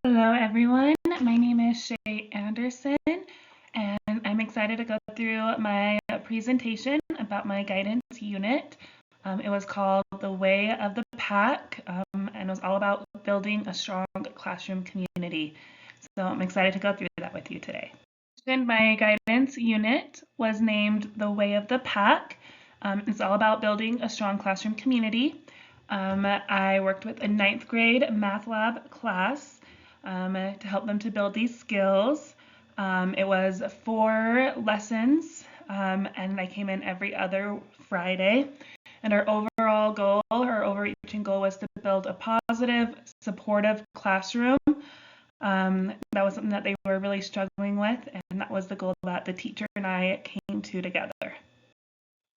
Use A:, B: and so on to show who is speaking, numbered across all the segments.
A: Hello, everyone. My name is Shay Anderson, and I'm excited to go through my presentation about my guidance unit. It was called The Way of the Pack, and it was all about building a strong classroom community. So I'm excited to go through that with you today. My guidance unit was named The Way of the Pack. It's all about building a strong classroom community. I worked with a 9th grade math lab class to help them to build these skills. It was 4 lessons, and I came in every other Friday. And our overall goal, our overreaching goal, was to build a positive, supportive classroom. That was something that they were really struggling with, and that was the goal that the teacher and I came to together.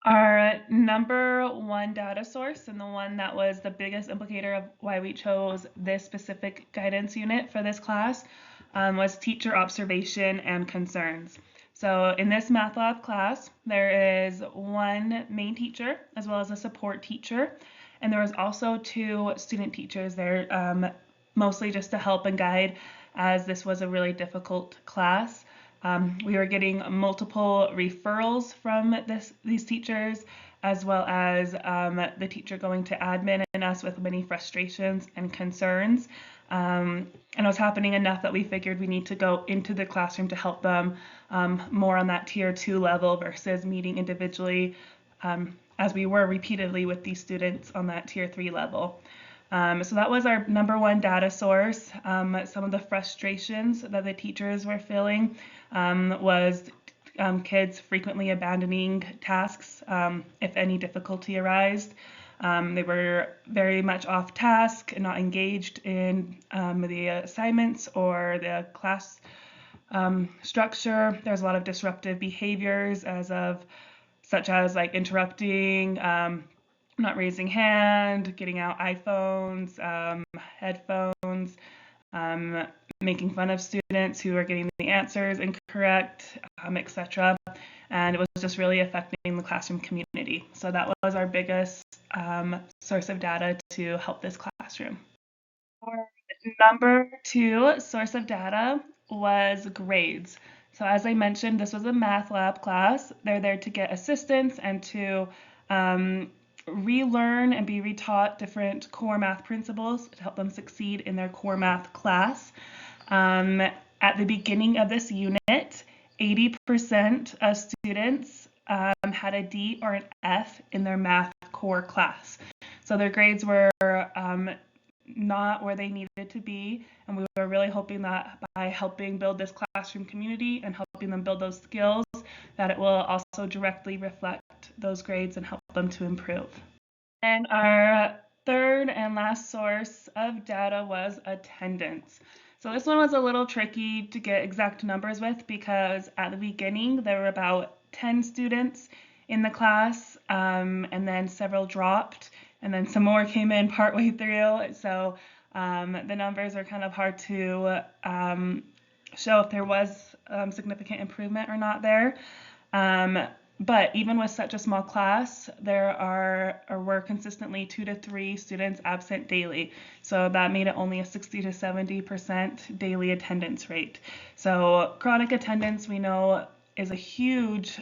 A: Our number one data source, and the one that was the biggest implicator of why we chose this specific guidance unit for this class, was teacher observation and concerns. So in this math lab class, there is one main teacher as well as a support teacher, and there was also 2 student teachers there, mostly just to help and guide, as this was a really difficult class. We were getting multiple referrals from these teachers, as well as the teacher going to admin and us with many frustrations and concerns. And it was happening enough that we figured we need to go into the classroom to help them more on that tier 2 level versus meeting individually, as we were repeatedly with these students on that tier 3 level. So that was our number one data source. Some of the frustrations that the teachers were feeling was kids frequently abandoning tasks if any difficulty arose. They were very much off task and not engaged in the assignments or the class structure. There's a lot of disruptive behaviors such as like interrupting, not raising hand, getting out iPhones, headphones, making fun of students who are getting the answers incorrect, etc. And it was just really affecting the classroom community. So that was our biggest source of data to help this classroom. Our number 2 source of data was grades. So as I mentioned, this was a math lab class. They're there to get assistance and to relearn and be retaught different core math principles to help them succeed in their core math class. At the beginning of this unit, 80% of students had a D or an F in their math core class. So their grades were not where they needed to be, and we were really hoping that by helping build this classroom community and helping them build those skills, that it will also directly reflect those grades and help them to improve. And our third and last source of data was attendance. So this one was a little tricky to get exact numbers with because at the beginning there were about 10 students in the class, and then several dropped, and then some more came in partway through. So the numbers are kind of hard to show if there was significant improvement or not there. But even with such a small class, there were consistently 2 to 3 students absent daily. So that made it only a 60 to 70% daily attendance rate. So chronic attendance, we know, is a huge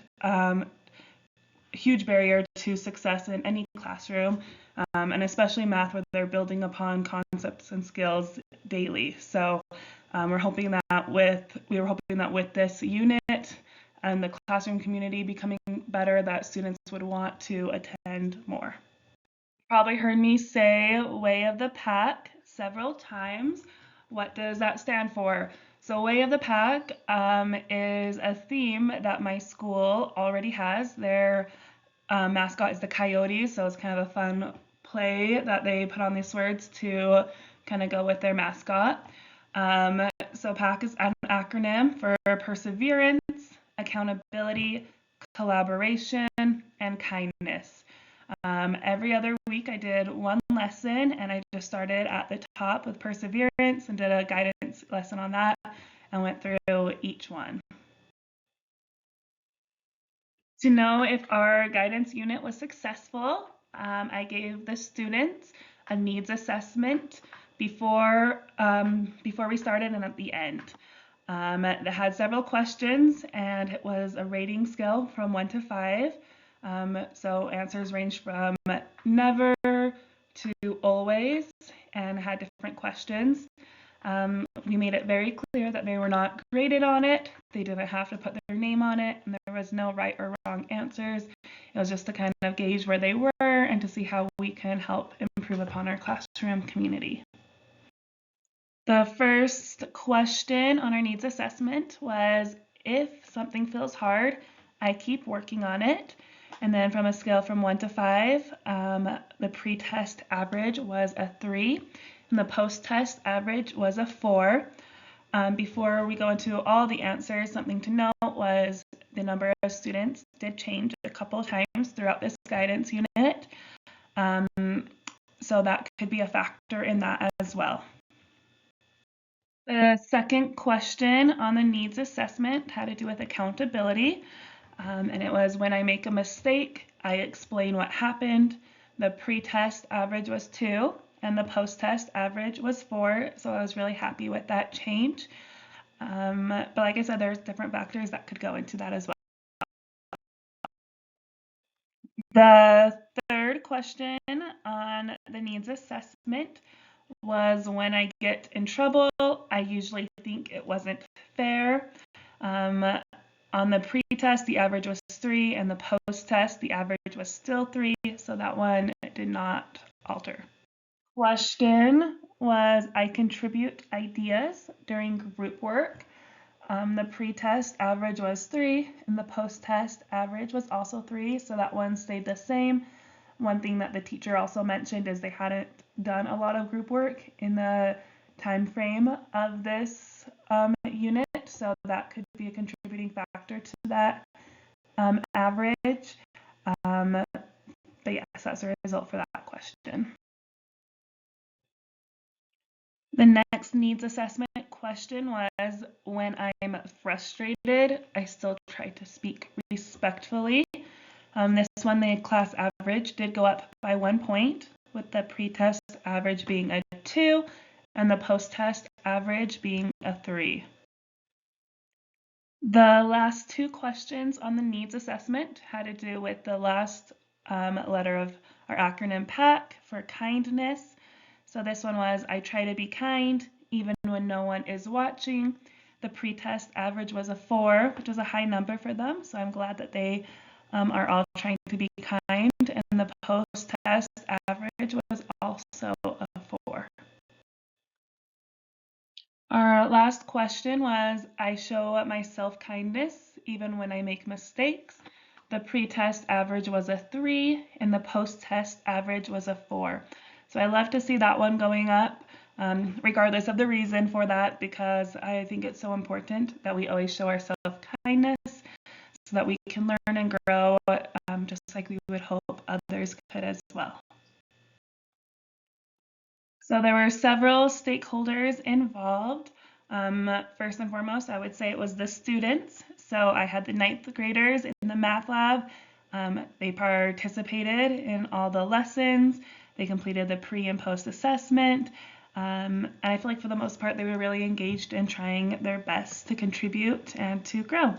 A: barrier to success in any classroom, and especially math, where they're building upon concepts and skills daily. So we were hoping that with this unit and the classroom community becoming better, that students would want to attend more. Probably heard me say Way of the Pack several times. What does that stand for? So Way of the Pack is a theme that my school already has. Their mascot is the coyote, so it's kind of a fun play that they put on these words to kind of go with their mascot. So PACK is an acronym for perseverance, accountability, collaboration, and kindness. Every other week I did one lesson, and I just started at the top with perseverance and did a guidance lesson on that and went through each one. To know if our guidance unit was successful, I gave the students a needs assessment before we started and at the end. It had several questions, and it was a rating scale from 1 to 5. So answers ranged from never to always, and had different questions. We made it very clear that they were not graded on it. They didn't have to put their name on it, and there was no right or wrong answers. It was just to kind of gauge where they were and to see how we can help improve upon our classroom community. The first question on our needs assessment was, if something feels hard, I keep working on it. And then from a scale from 1 to 5, the pre-test average was a 3, and the post-test average was a 4. Before we go into all the answers, something to note was the number of students did change a couple of times throughout this guidance unit. So that could be a factor in that as well. The second question on the needs assessment had to do with accountability. And it was, when I make a mistake, I explain what happened. The pre-test average was 2, and the post-test average was 4. So I was really happy with that change. But like I said, there's different factors that could go into that as well. The third question on the needs assessment was, when I get in trouble, I usually think it wasn't fair. On the pre-test, the average was 3, and the post-test, the average was still 3, so that one did not alter. Question was, I contribute ideas during group work. The pre-test average was 3, and the post-test average was also 3, so that one stayed the same. One thing that the teacher also mentioned is they hadn't done a lot of group work in the time frame of this unit, so that could be a contributing factor to that average. But yes, that's the result for that question. The next needs assessment question was, when I'm frustrated, I still try to speak respectfully. This one, the class average did go up by 1 point, with the pre-test average being a 2 and the post-test average being a 3. The last two questions on the needs assessment had to do with the last letter of our acronym PAC for kindness. So this one was, I try to be kind even when no one is watching. The pre-test average was a 4, which was a high number for them, so I'm glad that they are all trying to be kind. And the post-test average was also a 4. Our last question was, I show my self-kindness even when I make mistakes. The pre-test average was a 3, and the post-test average was a 4. So I love to see that one going up, regardless of the reason for that, because I think it's so important that we always show our self-kindness so that we can learn and grow, just like we would hope others could as well. So there were several stakeholders involved. First and foremost, I would say it was the students. So I had the 9th graders in the math lab. They participated in all the lessons. They completed the pre and post assessment. And I feel like for the most part, they were really engaged in trying their best to contribute and to grow.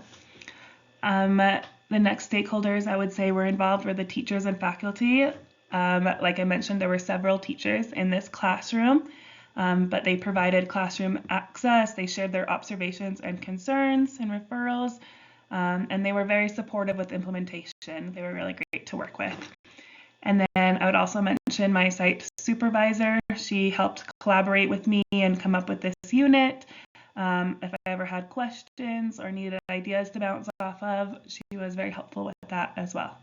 A: The next stakeholders I would say were involved were the teachers and faculty. Like I mentioned, there were several teachers in this classroom, but they provided classroom access. They shared their observations and concerns and referrals, and they were very supportive with implementation. They were really great to work with. And then I would also mention my site supervisor. She helped collaborate with me and come up with this unit. If I ever had questions or needed ideas to bounce off of, she was very helpful with that as well.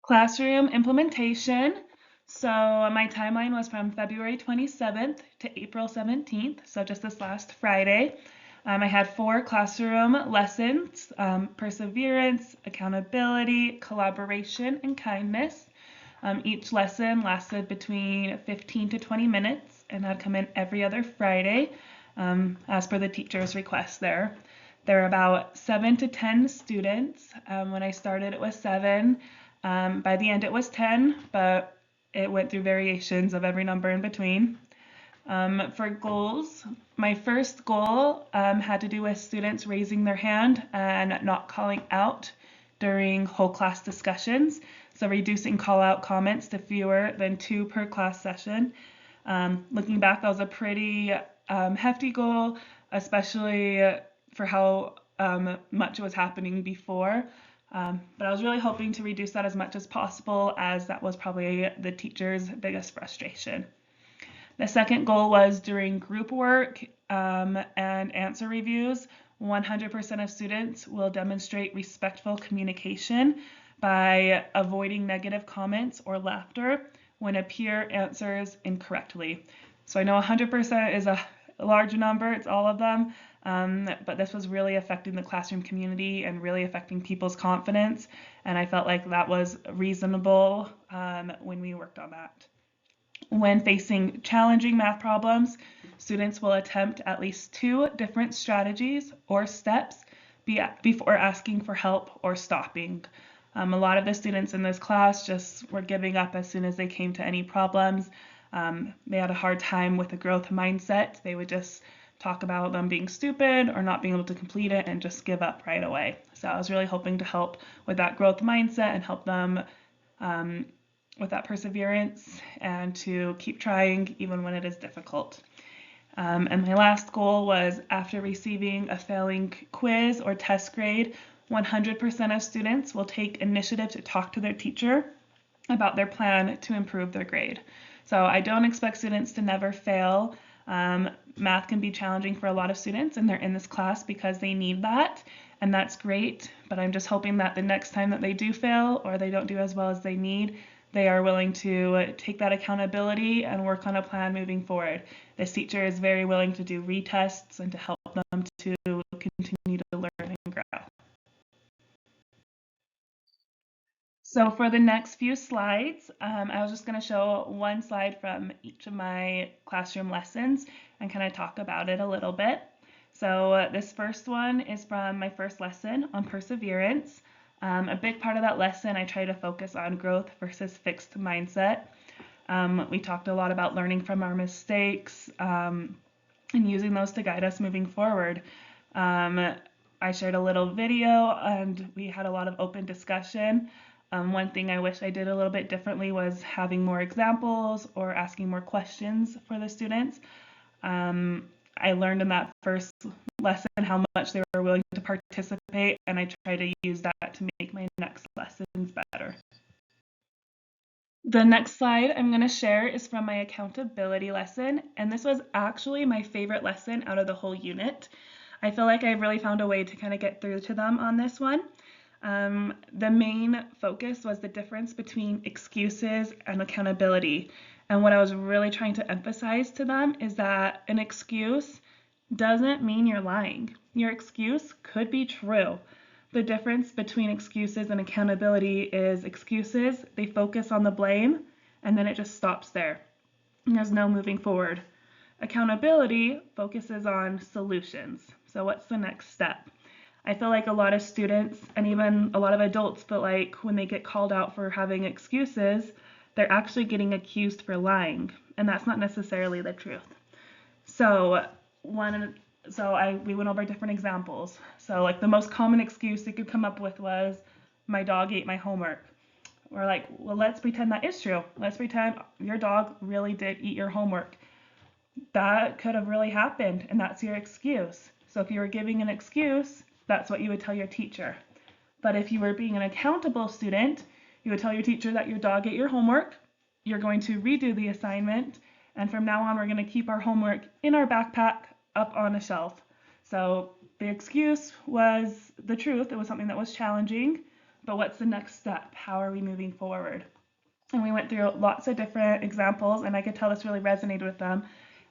A: Classroom implementation. So my timeline was from February 27th to April 17th, so just this last Friday. I had 4 classroom lessons: perseverance, accountability, collaboration, and kindness. Each lesson lasted between 15 to 20 minutes and had come in every other Friday, as per the teacher's request there. There were about 7 to 10 students. When I started, it was 7. By the end, it was 10, but it went through variations of every number in between. For goals, my first goal had to do with students raising their hand and not calling out during whole class discussions. So reducing call out comments to fewer than 2 per class session. Looking back, that was a pretty hefty goal, especially for how much was happening before. But I was really hoping to reduce that as much as possible, as that was probably the teacher's biggest frustration. The second goal was during group work and answer reviews, 100% of students will demonstrate respectful communication by avoiding negative comments or laughter when a peer answers incorrectly. So I know 100% is a large number, it's all of them, but this was really affecting the classroom community and really affecting people's confidence, and I felt like that was reasonable when we worked on that. When facing challenging math problems, students will attempt at least 2 different strategies or steps before asking for help or stopping. A lot of the students in this class just were giving up as soon as they came to any problems. They had a hard time with a growth mindset. They would just talk about them being stupid or not being able to complete it and just give up right away. So I was really hoping to help with that growth mindset and help them with that perseverance and to keep trying even when it is difficult. And my last goal was, after receiving a failing quiz or test grade, 100% of students will take initiative to talk to their teacher about their plan to improve their grade. So I don't expect students to never fail. Math can be challenging for a lot of students, and they're in this class because they need that, and that's great. But I'm just hoping that the next time that they do fail or they don't do as well as they need, they are willing to take that accountability and work on a plan moving forward. This teacher is very willing to do retests and to help them to continue to learn and grow. So for the next few slides, I was just going to show one slide from each of my classroom lessons and kind of talk about it a little bit. So this first one is from my first lesson on perseverance. A big part of that lesson, I try to focus on growth versus fixed mindset. We talked a lot about learning from our mistakes and using those to guide us moving forward. I shared a little video and we had a lot of open discussion. One thing I wish I did a little bit differently was having more examples or asking more questions for the students. I learned in that first lesson how much they were willing to participate, and I try to use that to make my next lessons better. The next slide I'm going to share is from my accountability lesson, and this was actually my favorite lesson out of the whole unit. I feel like I really found a way to kind of get through to them on this one. The main focus was the difference between excuses and accountability. And what I was really trying to emphasize to them is that an excuse doesn't mean you're lying. Your excuse could be true. The difference between excuses and accountability is excuses, they focus on the blame, and then it just stops there. And there's no moving forward. Accountability focuses on solutions. So what's the next step? I feel like a lot of students and even a lot of adults feel like when they get called out for having excuses, they're actually getting accused for lying, and that's not necessarily the truth. So we went over different examples. So like the most common excuse they could come up with was, my dog ate my homework. We're like, well, let's pretend that is true. Let's pretend your dog really did eat your homework. That could have really happened, and that's your excuse. So if you were giving an excuse, that's what you would tell your teacher. But if you were being an accountable student, you would tell your teacher that your dog ate your homework, you're going to redo the assignment, and from now on we're going to keep our homework in our backpack up on a shelf. So the excuse was the truth, it was something that was challenging, but what's the next step? How are we moving forward? And we went through lots of different examples, and I could tell this really resonated with them,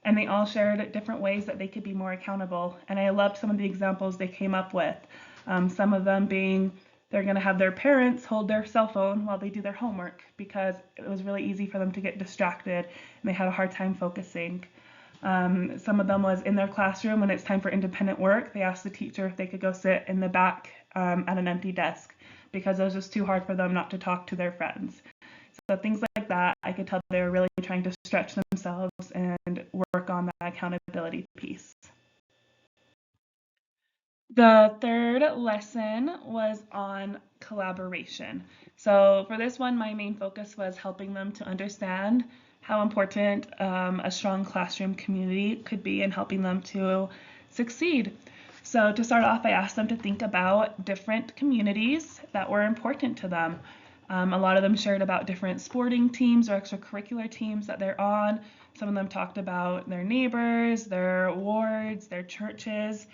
A: and they all shared different ways that they could be more accountable. And I loved some of the examples they came up with. Some of them being, they're going to have their parents hold their cell phone while they do their homework because it was really easy for them to get distracted and they had a hard time focusing. Some of them was in their classroom when it's time for independent work. They asked the teacher if they could go sit in the back at an empty desk because it was just too hard for them not to talk to their friends. So things like that, I could tell they were really trying to stretch themselves and work on that accountability piece. The third lesson was on collaboration. So for this one, my main focus was helping them to understand how important a strong classroom community could be in helping them to succeed. So to start off, I asked them to think about different communities that were important to them. A lot of them shared about different sporting teams or extracurricular teams that they're on. Some of them talked about their neighbors, their wards, their churches.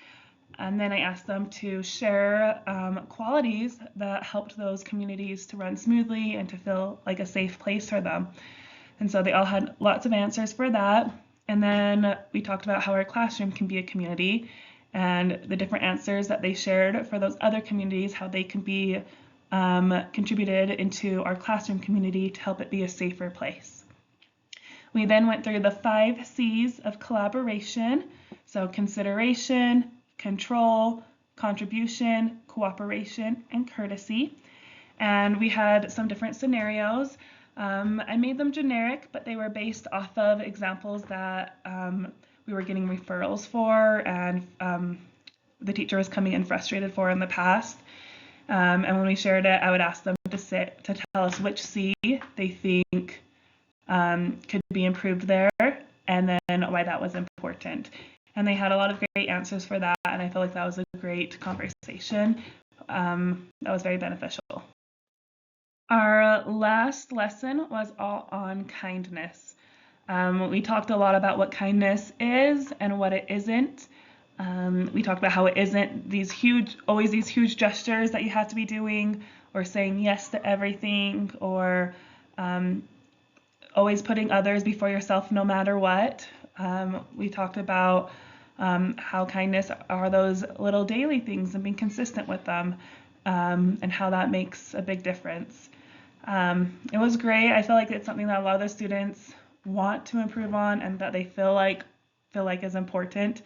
A: And then I asked them to share qualities that helped those communities to run smoothly and to feel like a safe place for them. And so they all had lots of answers for that. And then we talked about how our classroom can be a community and the different answers that they shared for those other communities, how they can be contributed into our classroom community to help it be a safer place. We then went through the 5 C's of collaboration. So consideration, control, contribution, cooperation, and courtesy. And we had some different scenarios. I made them generic, but they were based off of examples that we were getting referrals for and the teacher was coming in frustrated for in the past. And when we shared it, I would ask them to tell us which C they think could be improved there, and then why that was important. And they had a lot of great answers for that, and I feel like that was a great conversation. That was very beneficial. Our last lesson was all on kindness. We talked a lot about what kindness is and what it isn't. We talked about how it isn't always these huge gestures that you have to be doing, or saying yes to everything, or always putting others before yourself no matter what. We talked about how kindness are those little daily things and being consistent with them, and how that makes a big difference. It was great. I feel like it's something that a lot of the students want to improve on and that they feel like is important.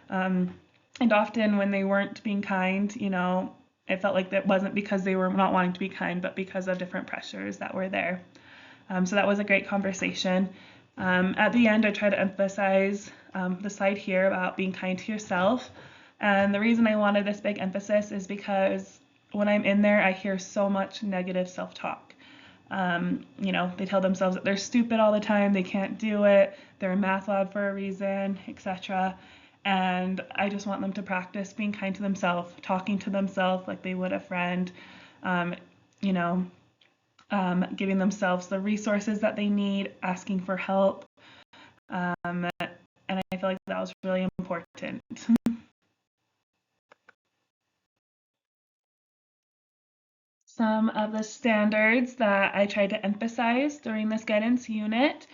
A: And often when they weren't being kind, it felt like that wasn't because they were not wanting to be kind, but because of different pressures that were there. So that was a great conversation. At the end, I try to emphasize the slide here about being kind to yourself. And the reason I wanted this big emphasis is because when I'm in there, I hear so much negative self-talk. They tell themselves that they're stupid all the time, they can't do it, they're in math lab for a reason, etc. And I just want them to practice being kind to themselves, talking to themselves like they would a friend, giving themselves the resources that they need, asking for help. And I feel like that was really important. Some of the standards that I tried to emphasize during this guidance unit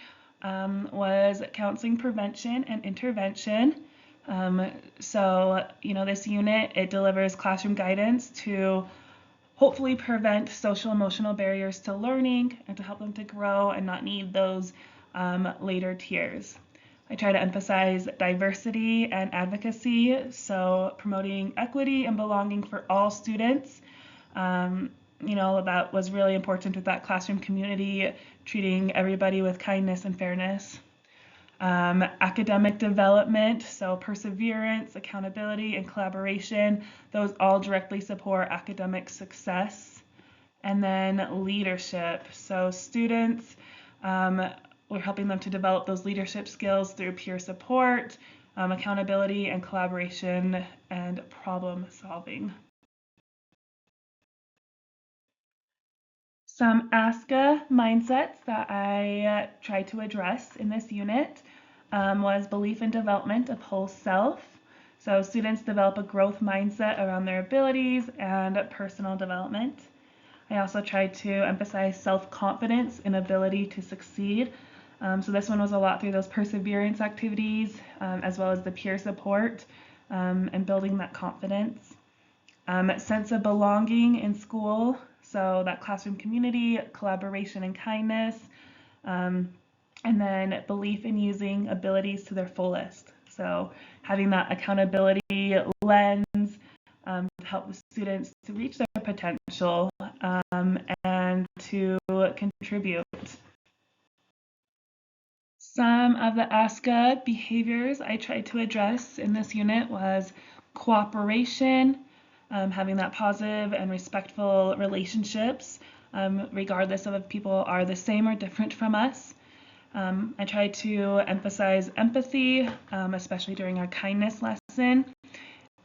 A: was counseling prevention and intervention. This unit, it delivers classroom guidance to hopefully prevent social emotional barriers to learning and to help them to grow and not need those later tiers. I try to emphasize diversity and advocacy, so promoting equity and belonging for all students. That was really important with that classroom community, treating everybody with kindness and fairness. Academic development, so perseverance, accountability, and collaboration, those all directly support academic success. And then leadership, so students, we're helping them to develop those leadership skills through peer support, accountability, and collaboration, and problem solving. Some ASCA mindsets that I tried to address in this unit was belief in development of whole self. So students develop a growth mindset around their abilities and personal development. I also tried to emphasize self-confidence and ability to succeed. So this one was a lot through those perseverance activities, as well as the peer support and building that confidence. Sense of belonging in school, so that classroom community, collaboration and kindness, and then belief in using abilities to their fullest. So having that accountability lens to help the students to reach their potential and to contribute. Some of the ASCA behaviors I tried to address in this unit was cooperation, having that positive and respectful relationships, regardless of if people are the same or different from us. I tried to emphasize empathy, especially during our kindness lesson,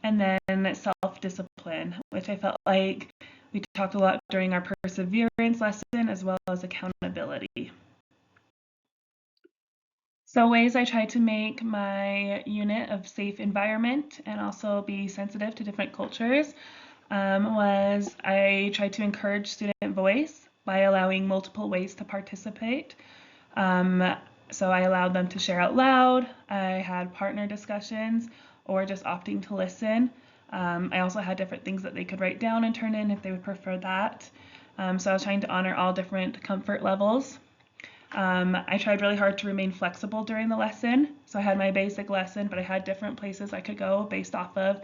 A: and then self-discipline, which I felt like we talked a lot during our perseverance lesson, as well as accountability. So ways I try to make my unit a safe environment and also be sensitive to different cultures was I tried to encourage student voice by allowing multiple ways to participate. So I allowed them to share out loud. I had partner discussions or just opting to listen. I also had different things that they could write down and turn in if they would prefer that. So I was trying to honor all different comfort levels. I tried really hard to remain flexible during the lesson. So I had my basic lesson, but I had different places I could go based off of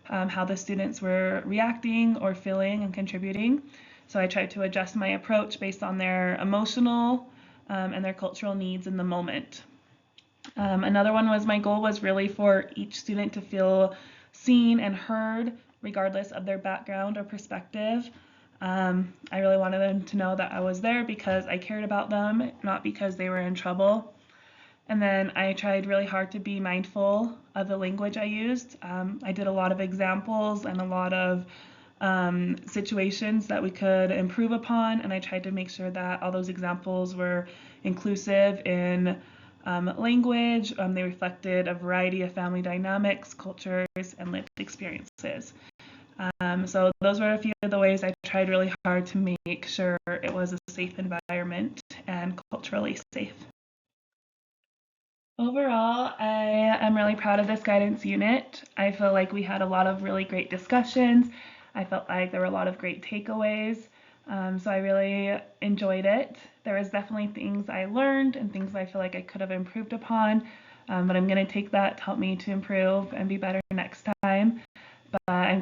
A: how the students were reacting or feeling and contributing. So I tried to adjust my approach based on their emotional and their cultural needs in the moment. Another one was my goal was really for each student to feel seen and heard regardless of their background or perspective. I really wanted them to know that I was there because I cared about them, not because they were in trouble. And then I tried really hard to be mindful of the language I used. I did a lot of examples and a lot of situations that we could improve upon, and I tried to make sure that all those examples were inclusive in language. They reflected a variety of family dynamics, cultures, and lived experiences. So those were a few of the ways I tried really hard to make sure it was a safe environment and culturally safe. Overall, I am really proud of this guidance unit. I feel like we had a lot of really great discussions. I felt like there were a lot of great takeaways. So I really enjoyed it. There was definitely things I learned and things I feel like I could have improved upon, but I'm going to take that to help me to improve and be better next time. But I'm